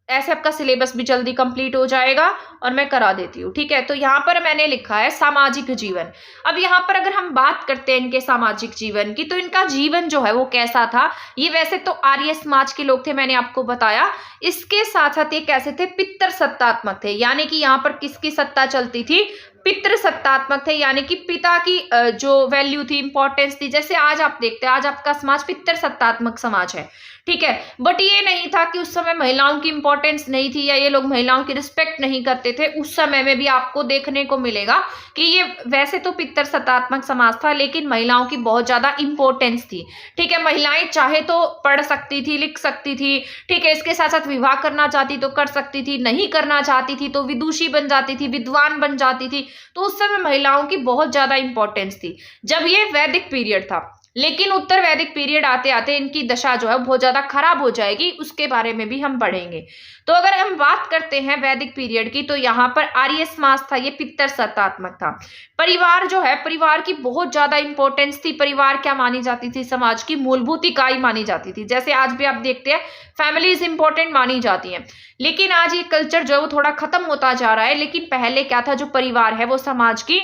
ऐसे आपका सिलेबस भी जल्दी कंप्लीट हो जाएगा और मैं करा देती हूँ। ठीक है, तो यहाँ पर मैंने लिखा है सामाजिक जीवन। अब यहाँ पर अगर हम बात करते हैं इनके सामाजिक जीवन की, तो इनका जीवन जो है वो कैसा था। ये वैसे तो आर्य समाज के लोग थे, मैंने आपको बताया। इसके साथ साथ ये कैसे थे, पितृ सत्तात्मक थे, यानी कि यहाँ पर किसकी सत्ता चलती थी, पितृ सत्तात्मक थे, यानी कि पिता की जो वैल्यू थी, इंपॉर्टेंस थी। जैसे आज आप देखते हैं, आज आपका समाज पितृ सत्तात्मक समाज है, ठीक है, बट ये नहीं था कि उस समय महिलाओं की इंपॉर्टेंस नहीं थी या ये लोग महिलाओं की रिस्पेक्ट नहीं करते थे। उस समय में भी आपको देखने को मिलेगा कि ये वैसे तो पितृ सत्तात्मक समाज था, लेकिन महिलाओं की बहुत ज्यादा इंपॉर्टेंस थी। ठीक है, महिलाएं चाहे तो पढ़ सकती थी, लिख सकती थी, ठीक है, इसके साथ साथ विवाह करना चाहती तो कर सकती थी, नहीं करना चाहती थी तो विदुषी बन जाती थी, विद्वान बन जाती थी। तो उस समय महिलाओं की बहुत ज्यादा इंपॉर्टेंस थी जब ये वैदिक पीरियड था। लेकिन उत्तर वैदिक पीरियड आते आते इनकी दशा जो है बहुत ज्यादा खराब हो जाएगी, उसके बारे में भी हम पढ़ेंगे। तो अगर हम बात करते हैं वैदिक पीरियड की, तो यहाँ पर आर्य समाज था, ये पितृ सत्तात्मक था। परिवार जो है, परिवार की बहुत ज्यादा इंपॉर्टेंस थी। परिवार क्या मानी जाती थी, समाज की मूलभूत इकाई मानी जाती थी। जैसे आज भी आप देखते हैं फैमिलीज इंपॉर्टेंट मानी जाती हैं, लेकिन आज ये कल्चर जो है वो थोड़ा खत्म होता जा रहा है। लेकिन पहले क्या था, जो परिवार है वो समाज की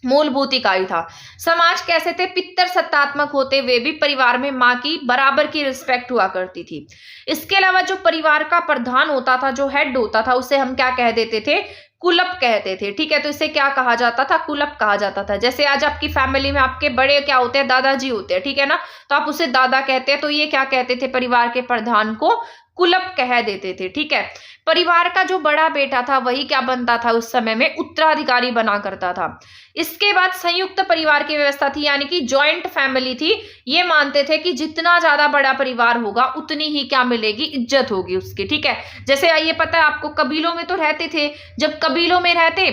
मूलभूत इकाई था। समाज कैसे थे, पितृ सत्तात्मक होते हुए भी परिवार में माँ की बराबर की रिस्पेक्ट हुआ करती थी। इसके अलावा जो परिवार का प्रधान होता था, जो हेड होता था, उसे हम क्या कह देते थे, कुलप कहते थे। ठीक है, तो इसे क्या कहा जाता था, कुलप कहा जाता था। जैसे आज आपकी फैमिली में आपके बड़े क्या होते हैं, दादाजी होते हैं, ठीक है ना, तो आप उसे दादा कहते हैं। तो ये क्या कहते थे, परिवार के प्रधान को कुलप कह देते थे। ठीक है, परिवार का जो बड़ा बेटा था वही क्या बनता था, उस समय में उत्तराधिकारी बना करता था। इसके बाद संयुक्त परिवार की व्यवस्था थी, यानी कि जॉइंट फैमिली थी। ये मानते थे कि जितना ज्यादा बड़ा परिवार होगा उतनी ही क्या मिलेगी, इज्जत होगी उसकी। ठीक है, जैसे ये पता है आपको, कबीलों में तो रहते थे, जब कबीलों में रहते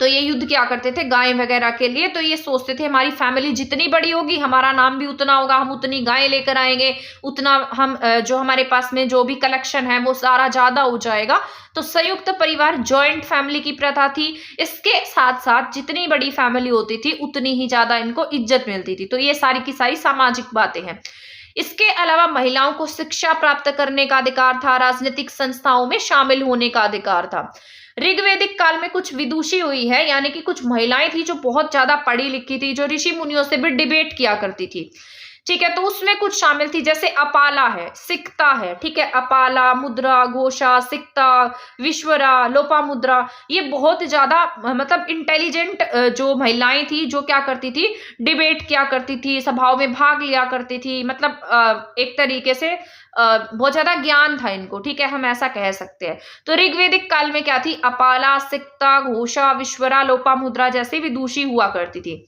तो ये युद्ध क्या करते थे, गाय वगैरह के लिए। तो ये सोचते थे हमारी फैमिली जितनी बड़ी होगी हमारा नाम भी उतना होगा, हम उतनी गायें लेकर आएंगे, उतना हम जो हमारे पास में जो भी कलेक्शन है वो सारा ज्यादा हो जाएगा। तो संयुक्त परिवार, जॉइंट फैमिली की प्रथा थी। इसके साथ साथ जितनी बड़ी फैमिली होती थी उतनी ही ज्यादा इनको इज्जत मिलती थी। तो ये सारी की सारी सामाजिक बातें हैं। इसके अलावा महिलाओं को शिक्षा प्राप्त करने का अधिकार था, राजनीतिक संस्थाओं में शामिल होने का अधिकार था। ऋग्वेदिक काल में कुछ विदुषी हुई है, यानी कि कुछ महिलाएं थी जो बहुत ज्यादा पढ़ी लिखी थी, जो ऋषि मुनियों से भी डिबेट किया करती थी। ठीक है, तो उसमें कुछ शामिल थी, जैसे अपाला है, सिक्ता है। ठीक है, अपाला, मुद्रा, घोषा, सिक्ता, विश्वरा, लोपामुद्रा, ये बहुत ज्यादा मतलब इंटेलिजेंट जो महिलाएं थी, जो क्या करती थी, डिबेट किया करती थी, सभाओं में भाग लिया करती थी। मतलब एक तरीके से बहुत ज्यादा ज्ञान था इनको। ठीक है, हम ऐसा कह सकते हैं। तो ऋग्वेदिक काल में क्या थी, अपाला, सिक्ता, घोषा, विश्वरा, लोपामुद्रा जैसी विदुषी हुआ करती थी।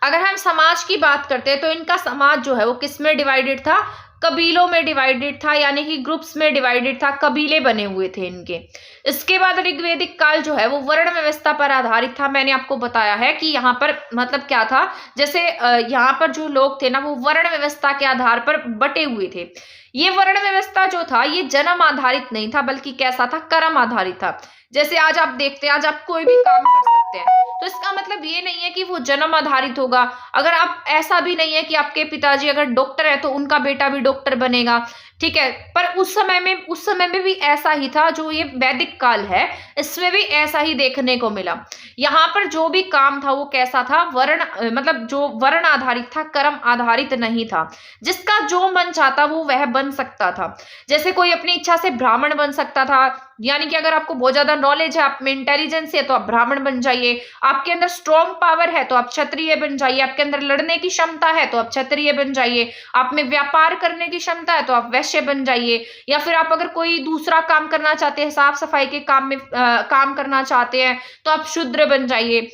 अगर हम समाज की बात करते हैं तो इनका समाज जो है वो किस में डिवाइडेड था, कबीलों में डिवाइडेड था, यानी कि ग्रुप्स में डिवाइडेड था, कबीले बने हुए थे इनके। इसके बाद ऋग्वेदिक काल जो है वो वर्ण व्यवस्था पर आधारित था। मैंने आपको बताया है कि यहाँ पर मतलब क्या था, जैसे यहाँ पर जो लोग थे ना वो वर्ण व्यवस्था के आधार पर बटे हुए थे। ये वर्ण व्यवस्था जो था ये जन्म आधारित नहीं था, बल्कि कैसा था, कर्म आधारित था। जैसे आज आप देखते हैं, आज आप कोई भी काम कर सकते हैं, तो इसका मतलब ये नहीं है कि वो जन्म आधारित होगा। अगर आप, ऐसा भी नहीं है कि आपके पिताजी अगर डॉक्टर है तो उनका बेटा भी डॉक्टर बनेगा। ठीक है, पर उस समय में भी ऐसा ही था। जो ये वैदिक काल है इसमें भी ऐसा ही देखने को मिला। यहाँ पर जो भी काम था वो कैसा था, वर्ण मतलब जो वर्ण आधारित था, कर्म आधारित नहीं था। जिसका जो मन चाहता वो वह बन सकता था। जैसे कोई अपनी इच्छा से ब्राह्मण बन सकता था, यानी कि अगर आपको बहुत ज्यादा नॉलेज है, आप में इंटेलिजेंस है, तो आप ब्राह्मण बन जाइए। आपके अंदर स्ट्रॉन्ग पावर है तो आप क्षत्रिय बन जाइए। आपके अंदर लड़ने की क्षमता है तो आप क्षत्रिय बन जाइए। आप में व्यापार करने की क्षमता है तो आप वैश्य बन जाइए। या फिर आप अगर कोई दूसरा काम करना चाहते हैं, साफ सफाई के काम में काम करना चाहते हैं, तो आप शूद्र बन जाइए।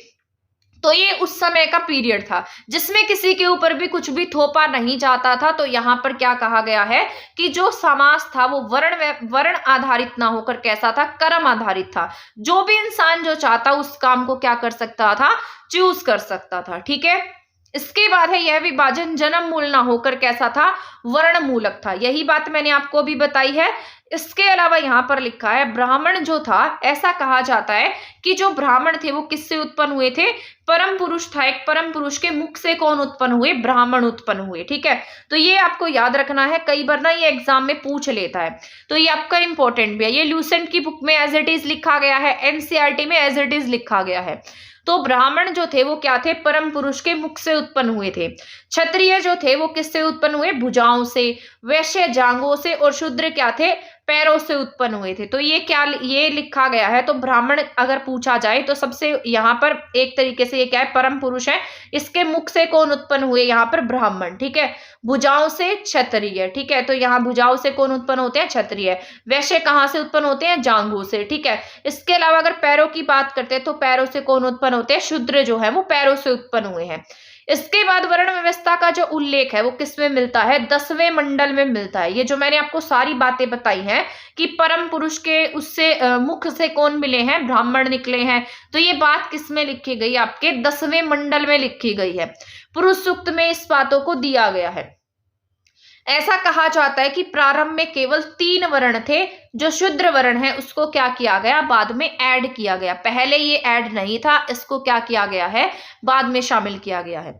तो ये उस समय का पीरियड था जिसमें किसी के ऊपर भी कुछ भी थोपा नहीं जाता था। तो यहाँ पर क्या कहा गया है कि जो समाज था वो वर्ण आधारित ना होकर कैसा था, कर्म आधारित था। जो भी इंसान जो चाहता उस काम को क्या कर सकता था, चूज कर सकता था। ठीक है, इसके बाद है यह विभाजन जन्म मूल ना होकर कैसा था, वर्ण मूलक था। यही बात मैंने आपको भी बताई है। इसके अलावा यहाँ पर लिखा है ब्राह्मण जो था, ऐसा कहा जाता है कि जो ब्राह्मण थे वो किससे उत्पन्न हुए थे, परम पुरुष था। एक परम पुरुष के मुख से कौन उत्पन्न हुए, ब्राह्मण उत्पन्न हुए। ठीक है, तो ये आपको याद रखना है, कई बार ना ये एग्जाम में पूछ लेता है, तो ये आपका इंपॉर्टेंट भी है। ये ल्यूसेंट की बुक में एज इट इज लिखा गया है, एनसीईआरटी में एज इट इज लिखा गया है। तो ब्राह्मण जो थे वो क्या थे, परम पुरुष के मुख से उत्पन्न हुए थे। क्षत्रिय जो थे वो किससे उत्पन्न हुए, भुजाओं से। वैश्य जांघों से। और शूद्र क्या थे, पैरों से उत्पन्न हुए थे। तो ये क्या ये लिखा गया है। तो ब्राह्मण अगर पूछा जाए तो सबसे यहाँ पर एक तरीके से ये क्या है, परम पुरुष है, इसके मुख से कौन उत्पन्न हुए, यहाँ पर ब्राह्मण। ठीक है, भुजाओं से क्षत्रिय। ठीक है, तो यहाँ भुजाओं से कौन उत्पन्न होते हैं, क्षत्रिय। वैश्य कहाँ से उत्पन्न होते हैं, जांघों से। ठीक है, इसके अलावा अगर पैरों की बात करते हैं तो पैरों से कौन उत्पन्न होते हैं, शूद्र जो है वो पैरों से उत्पन्न हुए हैं। इसके बाद वर्ण व्यवस्था का जो उल्लेख है वो किसमें मिलता है, 10वें मंडल में मिलता है। ये जो मैंने आपको सारी बातें बताई हैं कि परम पुरुष के उससे मुख से कौन मिले हैं, ब्राह्मण निकले हैं, तो ये बात किसमें लिखी गई, आपके 10वें मंडल में लिखी गई है। पुरुष सूक्त में इस बातों को दिया गया है। ऐसा कहा जाता है कि प्रारंभ में केवल 3 वर्ण थे, जो शूद्र वर्ण है उसको क्या किया गया, बाद में ऐड किया गया। पहले ये ऐड नहीं था, इसको क्या किया गया है, बाद में शामिल किया गया है।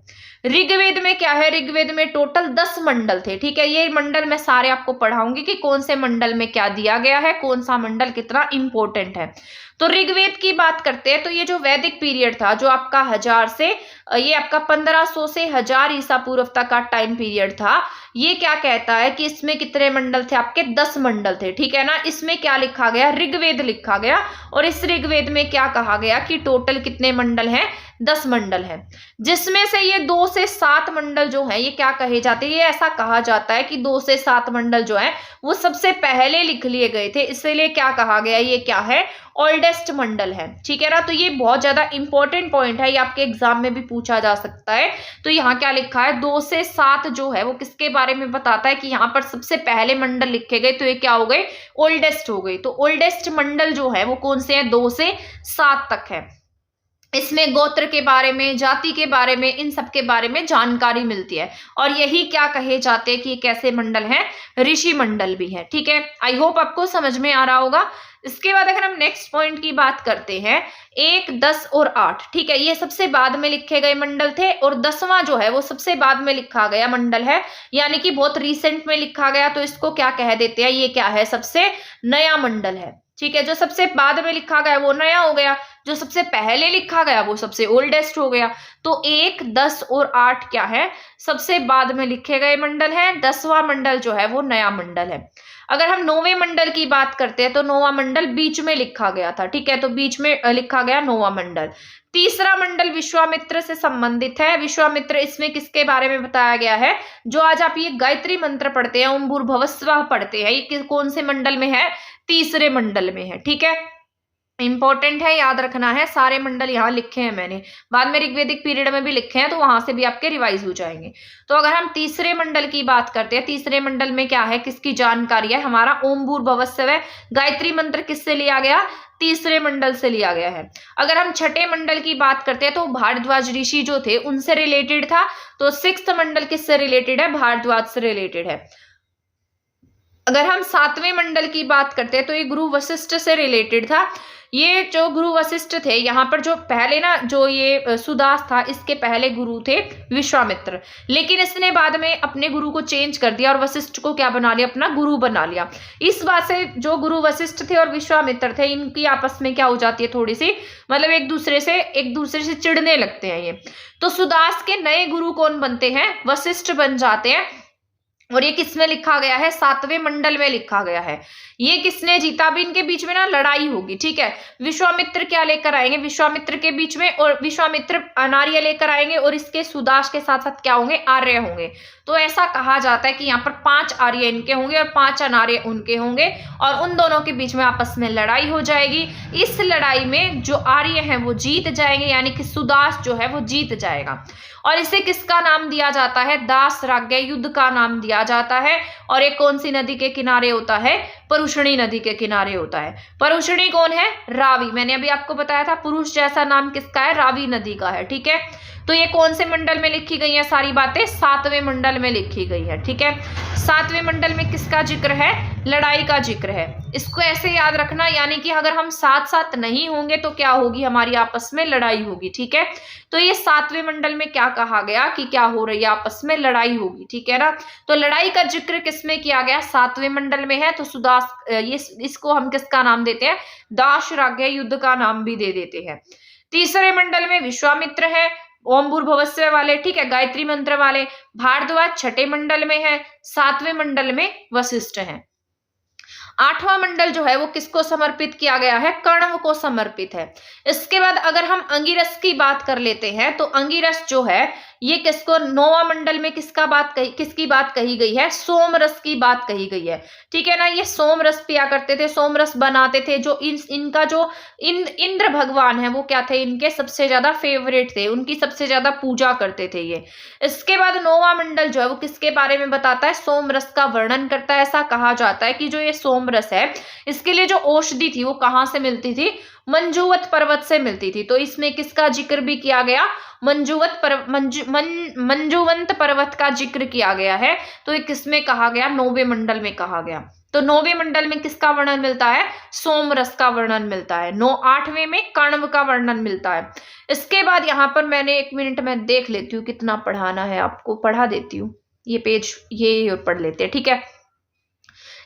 ऋग्वेद में क्या है, ऋग्वेद में टोटल 10 मंडल थे। ठीक है, ये मंडल मैं सारे आपको पढ़ाऊंगी कि कौन से मंडल में क्या दिया गया है, कौन सा मंडल कितना इंपॉर्टेंट है। तो ऋग्वेद की बात करते हैं तो ये जो वैदिक पीरियड था, जो आपका 1000 से ये आपका 1500 से 1000 ईसा पूर्व तक का टाइम पीरियड था, ये क्या कहता है कि इसमें कितने मंडल थे, आपके 10 मंडल थे। ठीक है ना, इसमें क्या लिखा गया, ऋग्वेद लिखा गया। और इस ऋग्वेद में क्या कहा गया कि टोटल कितने मंडल हैं, 10 मंडल है, जिसमें से ये 2 से 7 मंडल जो है ये क्या कहे जाते हैं, ये ऐसा कहा जाता है कि 2 से 7 मंडल जो है वो सबसे पहले लिख लिए गए थे, इसलिए क्या कहा गया, ये क्या है, ओल्डेस्ट मंडल है। ठीक है ना, तो ये बहुत ज्यादा इंपॉर्टेंट पॉइंट है, ये आपके एग्जाम में भी पूछा जा सकता है। तो यहाँ क्या लिखा है, 2 से 7 जो है वो किसके बारे में बताता है कि यहाँ पर सबसे पहले मंडल लिखे गए, तो ये क्या हो गए, ओल्डेस्ट हो गई। तो ओल्डेस्ट मंडल जो है वो कौन से हैं, 2 से 7 तक है। इसमें गोत्र के बारे में, जाति के बारे में, इन सब के बारे में जानकारी मिलती है। और यही क्या कहे जाते हैं कि ये कैसे मंडल हैं, ऋषि मंडल भी है। ठीक है, आई होप आपको समझ में आ रहा होगा। इसके बाद अगर हम नेक्स्ट पॉइंट की बात करते हैं, 1, 10 और 8। ठीक है, ये सबसे बाद में लिखे गए मंडल थे, और 10वां जो है वो सबसे बाद में लिखा गया मंडल है, यानी कि बहुत रिसेंट में लिखा गया। तो इसको क्या कह देते हैं, ये क्या है, सबसे नया मंडल है। ठीक है, जो सबसे बाद में लिखा गया वो नया हो गया, जो सबसे पहले लिखा गया वो सबसे ओल्डेस्ट हो गया। तो 1, 10 और 8 क्या है, सबसे बाद में लिखे गए मंडल है। 10वां मंडल जो है वो नया मंडल है। अगर हम 9वें मंडल की बात करते हैं तो 9वां मंडल बीच में लिखा गया था। ठीक है, तो बीच में लिखा गया 9वां मंडल। तीसरा मंडल विश्वामित्र से संबंधित है। विश्वामित्र, इसमें किसके बारे में बताया गया है, जो आज आप ये गायत्री मंत्र पढ़ते हैं, ओम भूर्भुवः स्वः पढ़ते हैं, ये कौन से मंडल में है, तीसरे मंडल में है। ठीक है, इंपॉर्टेंट है, याद रखना है। सारे मंडल यहाँ लिखे हैं मैंने, बाद में ऋग्वेदिक पीरियड में भी लिखे हैं, तो वहां से भी आपके रिवाइज हो जाएंगे। तो अगर हम तीसरे मंडल की बात करते हैं, तीसरे मंडल में क्या है, किसकी जानकारी है, हमारा ओम भूर्भुवः स्वः गायत्री मंत्र किससे लिया गया, तीसरे मंडल से लिया गया है। अगर हम छठे मंडल की बात करते हैं तो भारद्वाज ऋषि जो थे उनसे रिलेटेड था। तो 6th मंडल किससे रिलेटेड है, भारद्वाज से रिलेटेड है। अगर हम 7वें मंडल की बात करते हैं तो ये गुरु वशिष्ठ से रिलेटेड था। ये जो गुरु वशिष्ठ थे, यहाँ पर जो पहले ना जो ये सुदास था, इसके पहले गुरु थे विश्वामित्र, लेकिन इसने बाद में अपने गुरु को चेंज कर दिया और वशिष्ठ को क्या बना लिया, अपना गुरु बना लिया। इस बात से जो गुरु वशिष्ठ थे और विश्वामित्र थे, इनकी आपस में क्या हो जाती है, थोड़ी सी मतलब एक दूसरे से चिढ़ने लगते हैं ये। तो सुदास के नए गुरु कौन बनते हैं, वशिष्ठ बन जाते हैं। और ये किसमें लिखा गया है, 7वें मंडल में लिखा गया है। ये किसने जीता, भी इनके बीच में ना लड़ाई होगी। ठीक है, विश्वामित्र क्या लेकर आएंगे, विश्वामित्र के बीच में, और विश्वामित्र अनार्य लेकर आएंगे, और इसके सुदास के साथ साथ क्या होंगे, आर्य होंगे। तो ऐसा कहा जाता है कि यहाँ पर 5 आर्य इनके होंगे और 5 अनार्य उनके होंगे, और उन दोनों के बीच में आपस में लड़ाई हो जाएगी। इस लड़ाई में जो आर्य हैं वो जीत जाएंगे, यानी कि सुदास जो है वो जीत जाएगा। और इसे किसका नाम दिया जाता है, दास राज्ञ युद्ध का नाम दिया जाता है। और एक कौन सी नदी के किनारे होता है, परुषणी नदी के किनारे होता है। परुषणी कौन है, रावी। मैंने अभी आपको बताया था पुरुष जैसा नाम किसका है, रावी नदी का है। ठीक है, तो ये कौन से मंडल में लिखी गई है सारी बातें? 7वें मंडल में लिखी गई है। ठीक है, 7वें मंडल में किसका जिक्र है? लड़ाई का जिक्र है। इसको ऐसे याद रखना, यानी कि अगर हम साथ साथ नहीं होंगे तो क्या होगी? हमारी आपस में लड़ाई होगी। ठीक है, तो ये 7वें मंडल में क्या कहा गया कि क्या हो रही है? आपस में लड़ाई होगी। ठीक है ना, तो लड़ाई का जिक्र किसमें किया गया? 7वें मंडल में है। तो सुदास ये इसको हम किसका नाम देते हैं? दाशराग्य युद्ध का नाम भी दे देते हैं। तीसरे मंडल में विश्वामित्र है, ओम भूर्भुवस्सुः वाले। ठीक है, गायत्री मंत्र वाले। भारद्वाज छठे मंडल में है। 7वें मंडल में वशिष्ठ है। 8वां मंडल जो है वो किसको समर्पित किया गया है? कण्व को समर्पित है। इसके बाद अगर हम अंगिरस की बात कर लेते हैं, तो अंगिरस जो है ये किसको? 9वां मंडल में किसकी बात कही गई है? सोमरस की बात कही गई है। ठीक है ना, ये सोमरस पिया करते थे, सोमरस बनाते थे। जो इनका जो इंद्र भगवान है वो क्या थे? इनके सबसे ज्यादा फेवरेट थे, उनकी सबसे ज्यादा पूजा करते थे ये। इसके बाद 9वां मंडल जो है वो किसके बारे में बताता है? सोमरस का वर्णन करता है। ऐसा कहा जाता है कि जो ये सोमरस है इसके लिए जो औषधि थी वो कहाँ से मिलती थी? मंजूवत पर्वत से मिलती थी। तो इसमें किसका जिक्र भी किया गया? मंजूवंत पर्वत का जिक्र किया गया है। तो ये किसमें कहा गया? 9वें मंडल में कहा गया। तो 9वें मंडल में किसका वर्णन मिलता है? सोमरस का वर्णन मिलता है। 8वें में कण्व का वर्णन मिलता है। इसके बाद यहाँ पर मैंने 1 मिनट में देख लेती हूँ कितना पढ़ाना है, आपको पढ़ा देती हूँ। ये पेज ये पढ़ लेते हैं। ठीक है,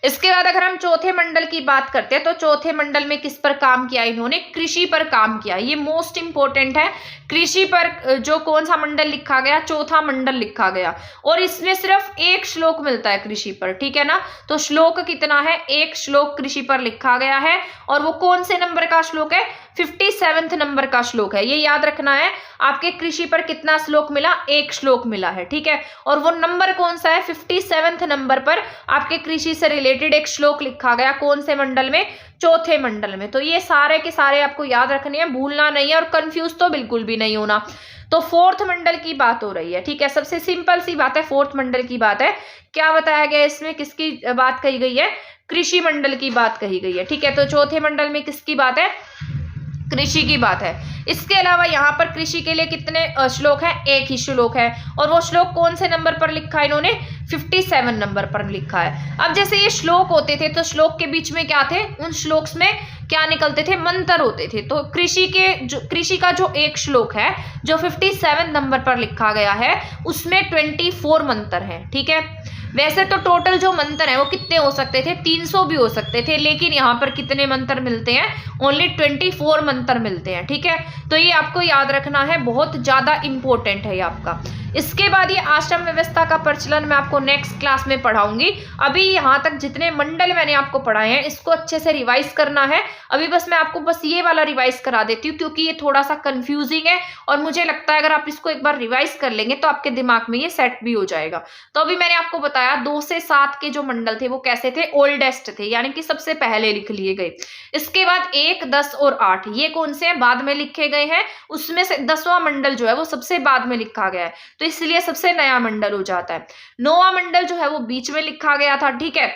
इसके बाद अगर हम चौथे मंडल की बात करते हैं, तो चौथे मंडल में किस पर काम किया इन्होंने? कृषि पर काम किया। ये मोस्ट इंपोर्टेंट है। कृषि पर जो कौन सा मंडल लिखा गया? चौथा मंडल लिखा गया। और इसमें सिर्फ 1 श्लोक मिलता है कृषि पर। ठीक है ना, तो श्लोक कितना है? 1 श्लोक कृषि पर लिखा गया है। और वो कौन से नंबर का श्लोक है? 57 नंबर का श्लोक है। ये याद रखना है। आपके कृषि पर कितना श्लोक मिला? 1 श्लोक मिला है। ठीक है, और वो नंबर कौन सा है? 57 नंबर पर आपके कृषि से रिलेटेड एक श्लोक लिखा गया। कौन से मंडल में? चौथे मंडल में। तो ये सारे के सारे आपको याद रखने हैं, भूलना नहीं है, और कंफ्यूज तो बिल्कुल भी नहीं होना। तो 4th मंडल की बात हो रही है। ठीक है, सबसे सिंपल सी बात है, 4th मंडल की बात है। क्या बताया गया इसमें? किसकी बात कही गई है? कृषि मंडल की बात कही गई है। ठीक है, तो चौथे मंडल में किसकी बात है? कृषि की बात है। इसके अलावा यहाँ पर कृषि के लिए कितने श्लोक हैं? 1 ही श्लोक है। और वो श्लोक कौन से नंबर पर लिखा है इन्होंने? 57 नंबर पर लिखा है। अब जैसे ये श्लोक होते थे तो श्लोक के बीच में क्या थे? उन श्लोक में क्या निकलते थे? मंत्र होते थे। तो कृषि का जो 1 श्लोक है जो 57 नंबर पर लिखा गया है उसमें 24 मंत्र हैं। ठीक है, वैसे तो टोटल जो मंत्र है वो कितने हो सकते थे? 300 भी हो सकते थे, लेकिन यहाँ पर कितने मंत्र मिलते हैं? ओनली 24 मंत्र मिलते हैं। ठीक है, तो ये आपको याद रखना है, बहुत ज्यादा इंपॉर्टेंट है ये आपका। इसके बाद ये आश्रम व्यवस्था का प्रचलन मैं आपको नेक्स्ट क्लास में पढ़ाऊंगी। अभी यहाँ तक जितने मंडल मैंने आपको पढ़ाए हैं इसको अच्छे से रिवाइज करना है। अभी मैं आपको बस ये वाला रिवाइज करा देती हूँ क्योंकि ये थोड़ा सा कंफ्यूजिंग है, और मुझे लगता है अगर आप इसको एक बार रिवाइज कर लेंगे तो आपके दिमाग में ये सेट भी हो जाएगा। तो अभी मैंने आपको बताया 2 से 7 के जो मंडल थे वो कैसे थे? ओल्डेस्ट थे, यानी कि सबसे पहले लिख लिए गए। इसके बाद 1, 10 और 8 ये कौन से हैं? बाद में लिखे गए हैं। उसमें से 10वां मंडल जो है वो सबसे बाद में लिखा गया है, तो इसलिए सबसे नया मंडल हो जाता है। 9वां मंडल जो है वो बीच में लिखा गया था। ठीक है,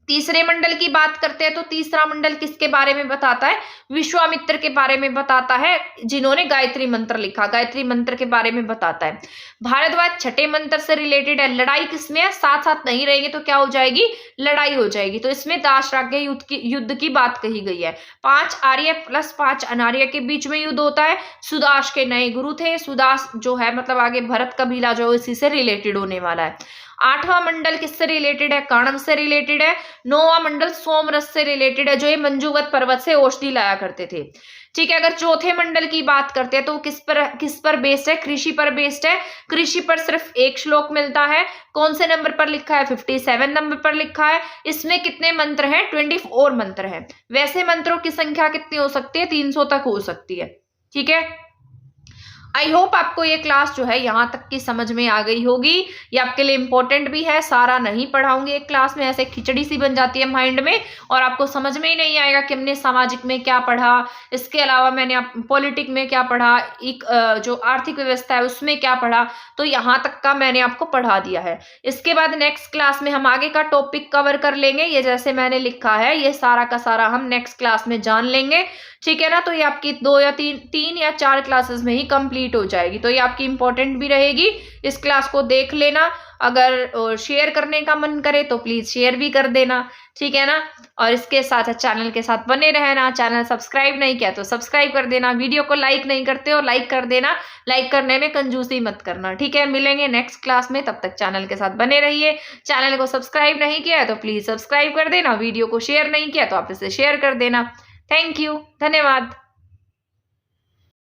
तीसरे मंडल की बात करते हैं तो तीसरा मंडल किसके बारे में बताता है? विश्वामित्र के बारे में बताता है, जिन्होंने गायत्री मंत्र लिखा, गायत्री मंत्र के बारे में बताता है। भारद्वाज छठे मंत्र से रिलेटेड है। लड़ाई किसमें है? साथ साथ नहीं रहेंगे तो क्या हो जाएगी? लड़ाई हो जाएगी। तो इसमें दाशराग्य युद्ध की बात कही गई है। 5 आर्य प्लस 5 अनार्य के बीच में युद्ध होता है। सुदास के नए गुरु थे। सुदास जो है मतलब आगे भरत कबीला जो इसी से रिलेटेड होने वाला है। 8वां मंडल किससे रिलेटेड है? कण्व से रिलेटेड है। 9वां मंडल सोमरस से रिलेटेड है, जो ये मंजूवत पर्वत से औषधि लाया करते थे। ठीक है, अगर चौथे मंडल की बात करते हैं तो किस पर बेस्ड है? कृषि पर बेस्ड है। कृषि पर सिर्फ 1 श्लोक मिलता है। कौन से नंबर पर लिखा है? 57 नंबर पर लिखा है। इसमें कितने मंत्र हैं? 24 मंत्र हैं। वैसे मंत्रों की संख्या कितनी हो सकती है? 300 तक हो सकती है। ठीक है, आई होप आपको ये क्लास जो है यहाँ तक की समझ में आ गई होगी। ये आपके लिए इंपॉर्टेंट भी है। सारा नहीं पढ़ाऊंगी एक क्लास में, ऐसे खिचड़ी सी बन जाती है माइंड में और आपको समझ में ही नहीं आएगा कि हमने सामाजिक में क्या पढ़ा, इसके अलावा मैंने पॉलिटिक में क्या पढ़ा, एक जो आर्थिक व्यवस्था है उसमें क्या पढ़ा। तो यहाँ तक का मैंने आपको पढ़ा दिया है। इसके बाद नेक्स्ट क्लास में हम आगे का टॉपिक कवर कर लेंगे। ये जैसे मैंने लिखा है ये सारा का सारा हम नेक्स्ट क्लास में जान लेंगे। ठीक है ना, तो ये आपकी 2 या 3 या 4 क्लासेस में ही कंप्लीट कंप्लीट हो जाएगी। तो ये आपकी इम्पोर्टेंट भी रहेगी, इस क्लास को देख लेना। अगर शेयर करने का मन करे तो प्लीज शेयर भी कर देना, ठीक है ना। और इसके साथ चैनल के साथ बने रहना। चैनल सब्सक्राइब नहीं किया तो सब्सक्राइब कर देना। वीडियो को लाइक नहीं करते हो लाइक कर देना, लाइक करने में कंजूसी मत करना, ठीक है। मिलेंगे नेक्स्ट क्लास में, तब तक चैनल के साथ बने रहिए। चैनल को सब्सक्राइब नहीं किया है तो प्लीज सब्सक्राइब कर देना। वीडियो को शेयर नहीं किया तो आप इसे शेयर कर देना। थैंक यू, धन्यवाद।